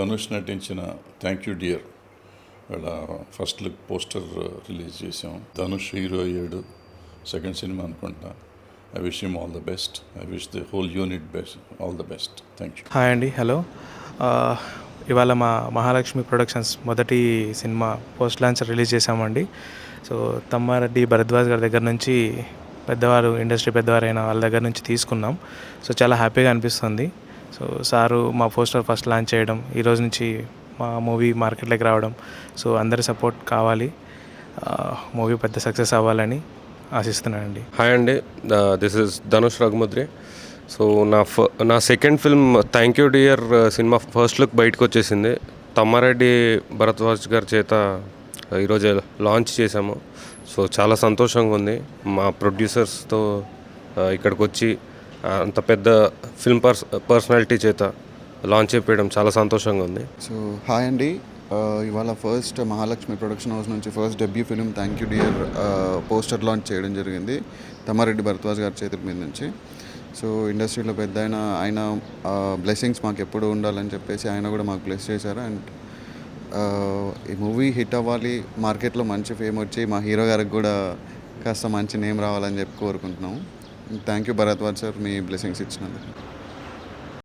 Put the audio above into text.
ధనుష్ నటించిన thank you dear వాళ్ళ first look poster release చేసాం. ధనుష్ హీరో అయ్యాడు, సెకండ్ సినిమా అనుకుంటా. I wish him all the best. I wish the whole unit best all the best. Thank you. Hi అండి, hello. ఇవాళ మా Mahalakshmi productions మొదటి cinema post launch release చేశామండి. So Tammareddy Bharadwaj గారి దగ్గర నుంచి పెద్దవారు, ఇండస్ట్రీ పెద్దవారైన వాళ్ళ దగ్గర నుంచి తీసుకున్నాం. సో చాలా హ్యాపీగా అనిపిస్తుంది. సో సారు మా పోస్టర్ ఫస్ట్ లాంచ్ చేయడం, ఈరోజు నుంచి మా మూవీ మార్కెట్లోకి రావడం, సో అందరి సపోర్ట్ కావాలి, మూవీ పెద్ద సక్సెస్ అవ్వాలని ఆశిస్తున్నానండి. హాయ్ అండి, this is Dhanush Raghumudri. So నా second film thank you dear cinema first look బయటకు వచ్చేసింది. తమ్మారెడ్డి భరద్వాజ్ గారి చేత ఈరోజు లాంచ్ చేశాము. సో చాలా సంతోషంగా ఉంది. మా ప్రొడ్యూసర్స్తో ఇక్కడికి వచ్చి అంత పెద్ద ఫిల్మ్ పర్సనాలిటీ చేత లాంచ్ చేయడం చాలా సంతోషంగా ఉంది. సో హాయ్ అండి, ఇవాళ ఫస్ట్ మహాలక్ష్మి ప్రొడక్షన్ హౌస్ నుంచి first debut film thank you dear poster launch చేయడం జరిగింది తమ్మారెడ్డి భరద్వాజ్ గారి చేతుల మీద నుంచి. సో ఇండస్ట్రీలో పెద్ద ఆయన బ్లెస్సింగ్స్ మాకు ఎప్పుడు ఉండాలని చెప్పేసి ఆయన కూడా మాకు బ్లెస్ చేశారు. అండ్ ఈ మూవీ హిట్ అవ్వాలి, మార్కెట్లో మంచి ఫేమ్ వచ్చి మా హీరో గారికి కూడా కాస్త మంచి నేమ్ రావాలని చెప్పి కోరుకుంటున్నాము. Thank you Bharadwaj sir, me blessings ఇచ్చినందుకు.